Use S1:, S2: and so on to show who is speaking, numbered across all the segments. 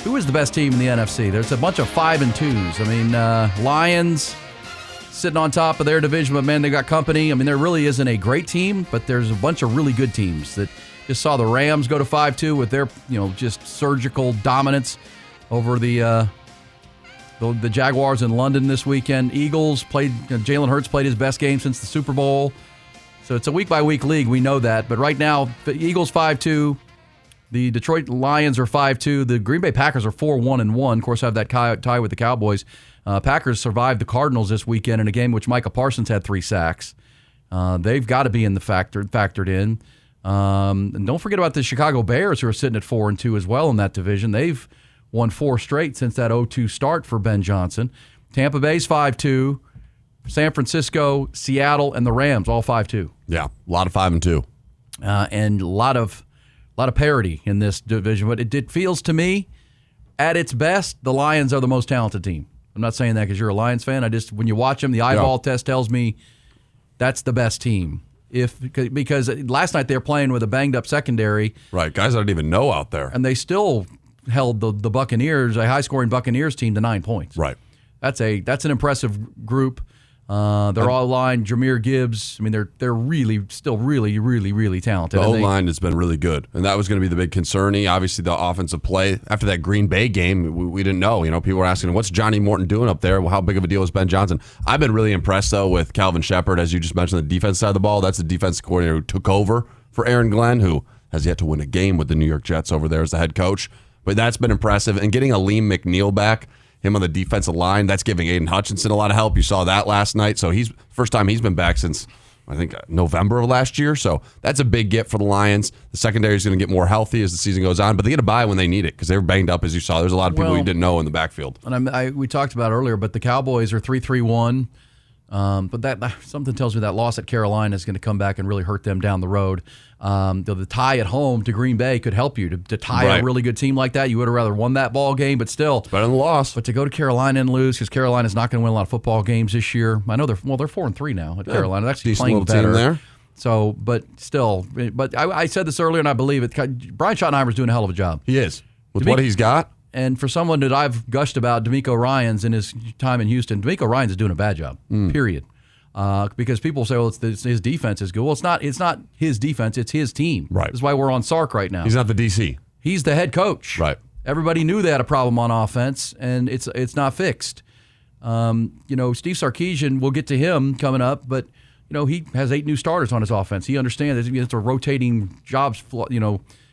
S1: who is the best team in the NFC? There's a bunch of 5-2s. I mean, Lions sitting on top of their division, but man, they got company. I mean, there really isn't a great team, but there's a bunch of really good teams that just saw the Rams go to 5-2 with their, just surgical dominance over the Jaguars in London this weekend. Eagles played, Jalen Hurts played his best game since the Super Bowl. So it's a week-by-week league. We know that. But right now, the Eagles 5-2. The Detroit Lions are 5-2. The Green Bay Packers are 4-1-1. Of course, have that tie with the Cowboys. Packers survived the Cardinals this weekend in a game which Micah Parsons had 3 sacks. They've got to be in the factored in. And don't forget about the Chicago Bears, who are sitting at 4-2 as well in that division. They've won 4 straight since that 0-2 start for Ben Johnson. Tampa Bay's 5-2. San Francisco, Seattle, and the Rams all 5-2.
S2: Yeah, a lot of 5-2.
S1: And a lot of parity in this division. But it feels to me, at its best, the Lions are the most talented team. I'm not saying that because you're a Lions fan. When you watch them, the eyeball test tells me that's the best team. Because last night they were playing with a banged-up secondary.
S2: Right, guys I didn't even know out there.
S1: And they still held the Buccaneers, a high-scoring Buccaneers team, to 9 points.
S2: Right.
S1: That's an impressive group. They're all line. Jameer Gibbs. I mean, they're really still really, really, really talented.
S2: The O-line has been really good, and that was going to be the big concern. Obviously, the offensive play after that Green Bay game, we didn't know. People were asking, "What's Johnny Morton doing up there? Well, how big of a deal is Ben Johnson?" I've been really impressed though with Calvin Shepard, as you just mentioned, the defense side of the ball. That's the defense coordinator who took over for Aaron Glenn, who has yet to win a game with the New York Jets over there as the head coach. But that's been impressive, and getting Aleem McNeil back. Him on the defensive line, that's giving Aiden Hutchinson a lot of help. You saw that last night. So he's first time he's been back since, I think, November of last year. So that's a big get for the Lions. The secondary is going to get more healthy as the season goes on, but they get a bye when they need it because they were banged up, as you saw. There's a lot of people you didn't know in the backfield.
S1: And we talked about earlier, but the Cowboys are 3-3-1. But that something tells me that loss at Carolina is going to come back and really hurt them down the road. The tie at home to Green Bay could help you to tie a really good team like that. You would have rather won that ball game, but still,
S2: it's better than the loss.
S1: But to go to Carolina and lose, because Carolina's not going to win a lot of football games this year. I know they're 4-3 now at Carolina. They're actually
S2: decent
S1: playing
S2: little
S1: better
S2: team there.
S1: So, but still, I said this earlier, and I believe it. Brian Schottenheimer's doing a hell of a job.
S2: He is with what he's got.
S1: And for someone that I've gushed about, Demeco Ryans in his time in Houston, Demeco Ryans is doing a bad job. Period. Because people say, well, his defense is good. Well, it's not his defense, it's his team.
S2: Right.
S1: That's why we're on Sark right now.
S2: He's not the DC.
S1: He's the head coach.
S2: Right.
S1: Everybody knew they had a problem on offense, and it's not fixed. Steve Sarkisian, we'll get to him coming up, but he has 8 new starters on his offense. He understands it's a rotating jobs.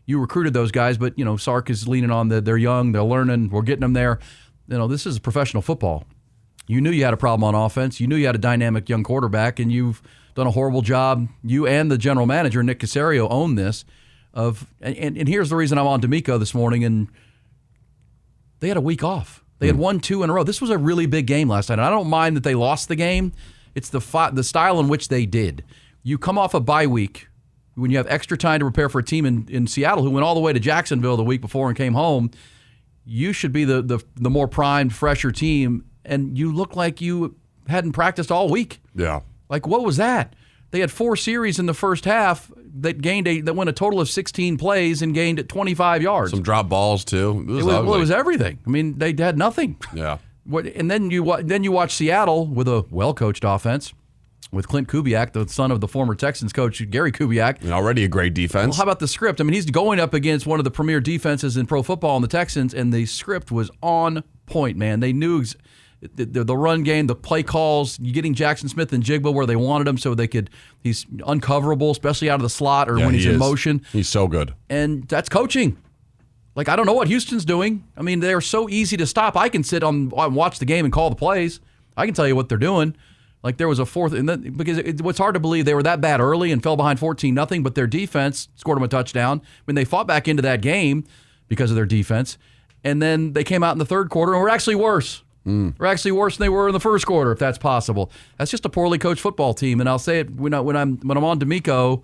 S1: You recruited those guys, but Sark is leaning on they're young, they're learning, we're getting them there. This is professional football. You knew you had a problem on offense. You knew you had a dynamic young quarterback, and you've done a horrible job. You and the general manager, Nick Caserio, own this. And here's the reason I'm on Demeco this morning, and they had a week off. They had 1-2 in a row. This was a really big game last night. And I don't mind that they lost the game. It's the style in which they did. You come off a bye week when you have extra time to prepare for a team in Seattle who went all the way to Jacksonville the week before and came home. You should be the more primed, fresher team. And you look like you hadn't practiced all week.
S2: Yeah.
S1: Like, what was that? They had 4 series in the first half that went a total of 16 plays and gained 25 yards.
S2: Some drop balls too. It
S1: was everything. I mean, they had nothing.
S2: Yeah.
S1: And then you watch Seattle with a well-coached offense with Clint Kubiak, the son of the former Texans coach Gary Kubiak.
S2: And already a great defense.
S1: Well, how about the script? I mean, he's going up against one of the premier defenses in pro football in the Texans, and the script was on point, man. They knew the run game, the play calls, you getting Jackson Smith and Jigba where they wanted him so he's uncoverable, especially out of the slot or when he's in motion.
S2: He's so good.
S1: And that's coaching. Like, I don't know what Houston's doing. I mean, they're so easy to stop. I can sit and watch the game and call the plays. I can tell you what they're doing. Like, there was a fourth, because what's hard to believe, they were that bad early and fell behind 14-0, but their defense scored them a touchdown. I mean, they fought back into that game because of their defense. And then they came out in the third quarter and were actually worse. They're actually worse than they were in the first quarter, if that's possible. That's just a poorly coached football team, and I'll say it when I'm on Demeco,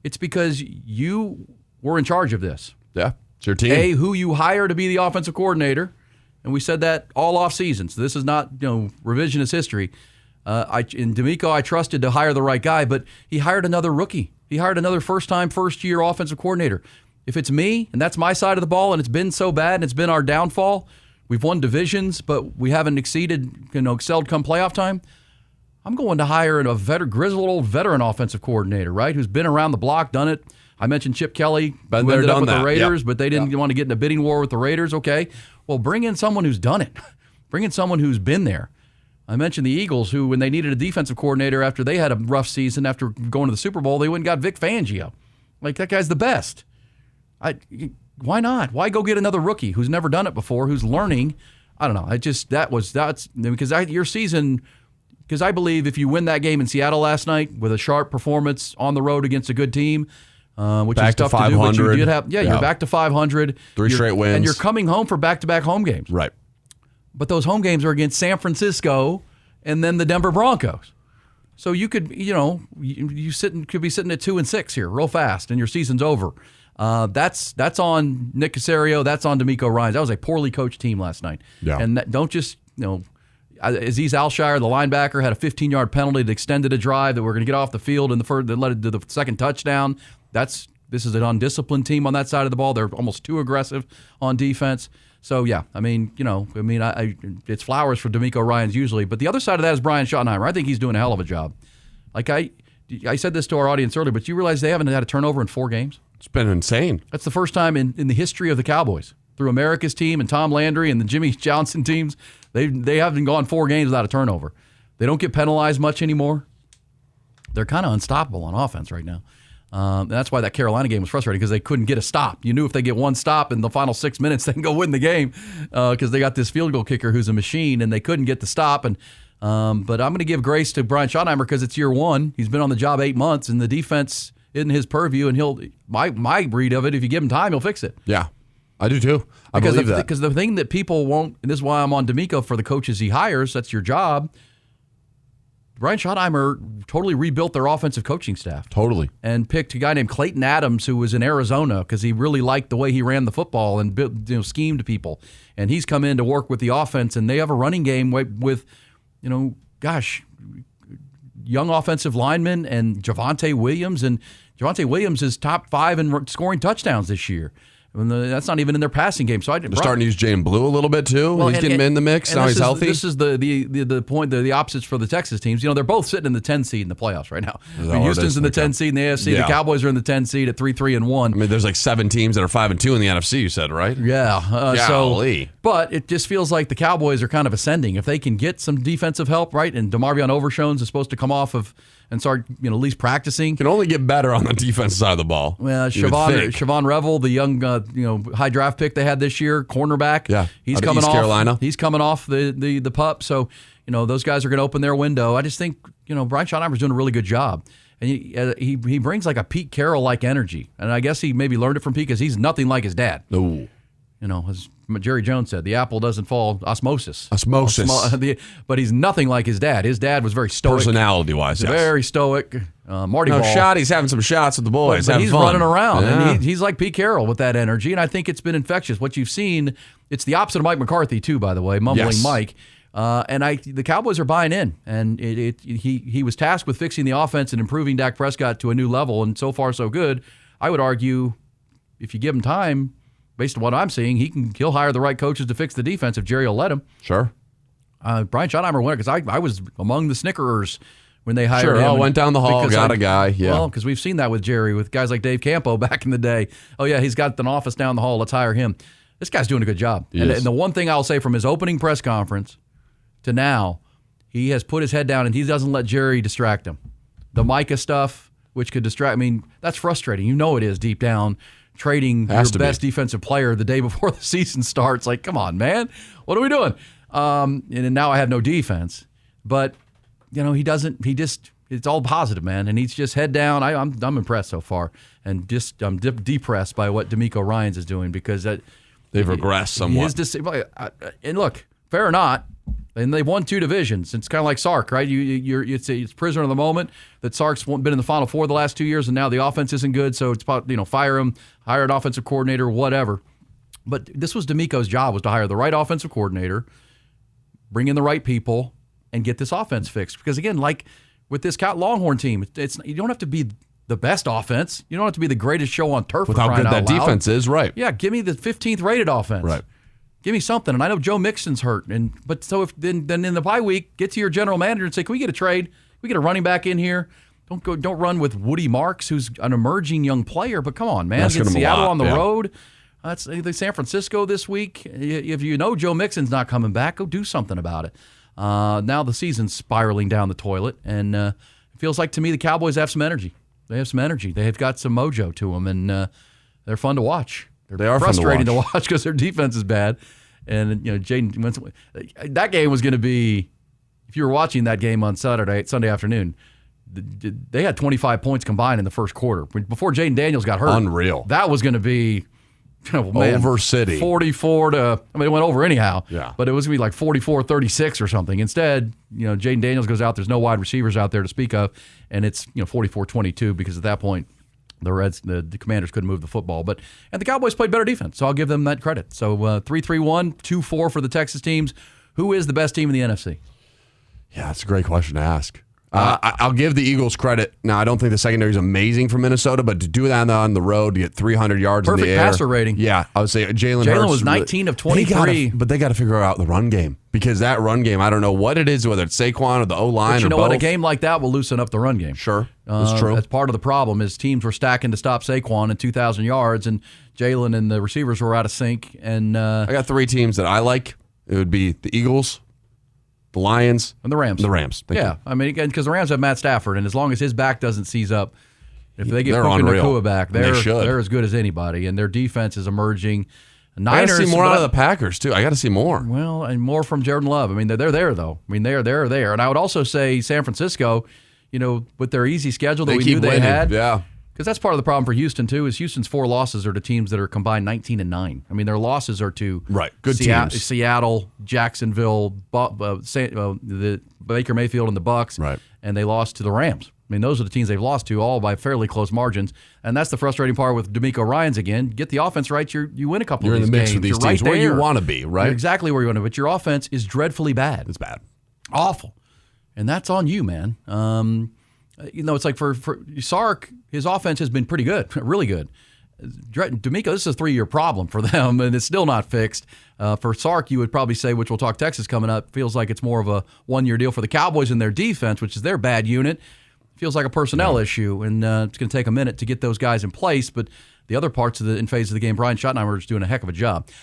S1: it's because you were in charge of this.
S2: Yeah, it's your team.
S1: Who you hire to be the offensive coordinator, and we said that all off season. So this is not revisionist history. In Demeco, I trusted to hire the right guy, but he hired another rookie. He hired another first-year offensive coordinator. If it's me and that's my side of the ball and it's been so bad and it's been our downfall, we've won divisions, but we haven't excelled come playoff time, I'm going to hire a grizzled old veteran offensive coordinator, right, who's been around the block, done it. I mentioned Chip Kelly, who ended up with the Raiders, but they didn't want to get in a bidding war with the Raiders. Okay, well, bring in someone who's done it. Bring in someone who's been there. I mentioned the Eagles, who, when they needed a defensive coordinator after they had a rough season after going to the Super Bowl, they went and got Vic Fangio. Like, that guy's the best. Why not? Why go get another rookie who's never done it before, who's learning? I don't know. Your season, because I believe if you win that game in Seattle last night with a sharp performance on the road against a good team, which
S2: back
S1: is tough
S2: to
S1: do, but you did have, you're back to 500.
S2: Three straight wins.
S1: And you're coming home for back-to-back home games.
S2: Right.
S1: But those home games are against San Francisco and then the Denver Broncos. So you could, you could be sitting at 2-6 here real fast, and your season's over. That's on Nick Caserio. That's on Demeco Ryans. That was a poorly coached team last night. Yeah. And don't just, Aziz Alshire, the linebacker, had a 15-yard penalty that extended a drive that we're going to get off the field in the first, that led it to the second touchdown. This is an undisciplined team on that side of the ball. They're almost too aggressive on defense. So, yeah, it's flowers for Demeco Ryans usually. But the other side of that is Brain Schottenheimer. I think he's doing a hell of a job. Like I said this to our audience earlier, but you realize they haven't had a turnover in 4 games?
S2: It's been insane.
S1: That's the first time in the history of the Cowboys. Through America's team and Tom Landry and the Jimmy Johnson teams, they haven't gone 4 games without a turnover. They don't get penalized much anymore. They're kind of unstoppable on offense right now. And that's why that Carolina game was frustrating, because they couldn't get a stop. You knew if they get one stop in the final 6 minutes, they can go win the game, because they got this field goal kicker who's a machine, and they couldn't get the stop. And but I'm going to give grace to Brain Schottenheimer because it's year 1. He's been on the job 8 months, and the defense isn't his purview. And my read of it, if you give him time, he'll fix it.
S2: Yeah, I do too. I believe that.
S1: Because the thing that people won't, and this is why I'm on Demeco for the coaches he hires, that's your job. Brain Schottenheimer totally rebuilt their offensive coaching staff.
S2: Totally.
S1: And picked a guy named Clayton Adams, who was in Arizona, because he really liked the way he ran the football and schemed people. And he's come in to work with the offense, and they have a running game with young offensive linemen and Javonte Williams. And Javonte Williams is top 5 in scoring touchdowns this year. And that's not even in their passing game. So
S2: they're starting to use Jalen Blue a little bit too. He's getting in the mix. Now he's healthy.
S1: This is the point. The opposites for the Texas teams. They're both sitting in the 10 seed in the playoffs right now. Houston's in the 10 seed in the AFC. Yeah. The Cowboys are in the 10 seed at 3-3-1.
S2: There's like 7 teams that are 5-2 in the NFC. You said, right?
S1: Yeah. But it just feels like the Cowboys are kind of ascending. If they can get some defensive help, right? And DeMarvion Overshones is supposed to come off of and start, at least practicing.
S2: Can only get better on the defensive side of the ball.
S1: Well, Siobhan Revel, the young, high draft pick they had this year, cornerback.
S2: Yeah,
S1: he's coming off.
S2: Carolina.
S1: He's coming off the pup. So, those guys are going to open their window. I just think, Brain Schottenheimer's doing a really good job. And he brings like a Pete Carroll-like energy. And I guess he maybe learned it from Pete because he's nothing like his dad.
S2: Ooh.
S1: As Jerry Jones said, the apple doesn't fall osmosis. But he's nothing like his dad. His dad was very stoic.
S2: Personality-wise, yes.
S1: Very stoic. Marty Ball.
S2: He's having some shots with the boys.
S1: But he's
S2: fun.
S1: running around.
S2: Yeah.
S1: And he's like Pete Carroll with that energy, and I think it's been infectious. What you've seen, it's the opposite of Mike McCarthy, too, by the way, mumbling Mike. And the Cowboys are buying in. And he was tasked with fixing the offense and improving Dak Prescott to a new level, and so far so good. I would argue if you give him time, based on what I'm seeing, he'll hire the right coaches to fix the defense if Jerry will let him.
S2: Sure.
S1: Brain Schottenheimer went because I was among the snickerers when they hired him.
S2: Went down the hall, got a guy. Yeah.
S1: Well, because we've seen that with Jerry, with guys like Dave Campo back in the day. Oh, yeah, he's got an office down the hall. Let's hire him. This guy's doing a good job. And the one thing I'll say from his opening press conference to now, he has put his head down and he doesn't let Jerry distract him. The Micah stuff, which could distract, that's frustrating. It is deep down. Trading your best defensive player the day before the season starts. Like, come on, man. What are we doing? And now I have no defense. But, it's all positive, man. And he's just head down. I'm impressed so far. And just I'm depressed by what Demeco Ryans is doing because they've
S2: regressed somewhat.
S1: And look, fair or not, and they've won 2 divisions. It's kind of like Sark, right? It's prisoner of the moment that Sark's been in the Final Four the last 2 years, and now the offense isn't good, so it's fire him, hire an offensive coordinator, whatever. But this was Demeco's job, was to hire the right offensive coordinator, bring in the right people, and get this offense fixed. Because again, like with this Longhorn team, you don't have to be the best offense. You don't have to be the greatest show on turf.
S2: With how good that defense is, right?
S1: Yeah, give me the 15th rated offense.
S2: Right.
S1: Give me something. And I know Joe Mixon's hurt. But so if then in the bye week, get to your general manager and say, can we get a trade? Can we get a running back in here? Don't run with Woody Marks, who's an emerging young player. But come on, man.
S2: That's
S1: Get Seattle on the
S2: yeah.
S1: road. That's San Francisco this week. If you know Joe Mixon's not coming back, go do something about it. Now the season's spiraling down the toilet, and it feels like to me the Cowboys have some energy. They have some energy. They've got some mojo to them, and they're fun to watch.
S2: They are
S1: frustrating
S2: fun
S1: to watch because their defense is bad. And Jaden, that game was going to be. If you were watching that game on Sunday afternoon, they had 25 points combined in the first quarter before Jaden Daniels got hurt.
S2: Unreal.
S1: That was going to be.
S2: Over City.
S1: 44 to, it went over anyhow.
S2: Yeah.
S1: But it was going to be like 44-36 or something. Instead, Jaden Daniels goes out. There's no wide receivers out there to speak of. And it's, 44-22 because at that point, the Commanders couldn't move the football. And the Cowboys played better defense, so I'll give them that credit. So 3-3-1, 2-4 for the Texas teams. Who is the best team in the NFC?
S2: Yeah, that's a great question to ask. I'll give the Eagles credit. Now, I don't think the secondary is amazing for Minnesota, but to do that on the road, to get 300 yards in the air.
S1: Perfect passer rating.
S2: Yeah, I would say Jalen Hurts
S1: was 19 of 23.
S2: But they got to figure out the run game because that run game, I don't know what it is, whether it's Saquon or the O-line or both.
S1: You know what? A game like that will loosen up the run game.
S2: Sure, that's true.
S1: That's part of the problem is teams were stacking to stop Saquon at 2,000 yards, and Jalen and the receivers were out of sync. And
S2: I got three teams that I like. It would be the Eagles, the Lions,
S1: and the Rams.
S2: The Rams.
S1: Yeah, again, because the Rams have Matt Stafford, and as long as his back doesn't seize up, if they get
S2: They're
S1: Puka
S2: unreal.
S1: Nacua back,
S2: They should.
S1: they're as good as anybody, and their defense is emerging.
S2: I got
S1: Niners,
S2: to see more out of the Packers, too. I got to see more.
S1: Well, and more from Jordan Love. They're there, though. They're there. And I would also say San Francisco, with their easy schedule that we knew they had.
S2: Yeah.
S1: Because that's part of the problem for Houston, too, is Houston's 4 losses are to teams that are combined 19-9. Their losses are to
S2: good teams.
S1: Seattle, Jacksonville, the Baker Mayfield and the Bucks,
S2: right.
S1: And they lost to the Rams. Those are the teams they've lost to, all by fairly close margins. And that's the frustrating part with Demeco Ryans again. Get the offense right, you win a couple
S2: You're
S1: of these games.
S2: You're in the mix with these teams where you want to be, right?
S1: You're exactly where you want to be. But your offense is dreadfully bad.
S2: It's bad.
S1: Awful. And that's on you, man. It's like for Sark, his offense has been pretty good, really good. Demeco, this is a 3-year problem for them, and it's still not fixed. For Sark, you would probably say, which we'll talk Texas coming up, feels like it's more of a 1-year deal for the Cowboys and their defense, which is their bad unit. Feels like a personnel issue, and it's going to take a minute to get those guys in place, but the other parts in phase of the game, Brain Schottenheimer is doing a heck of a job.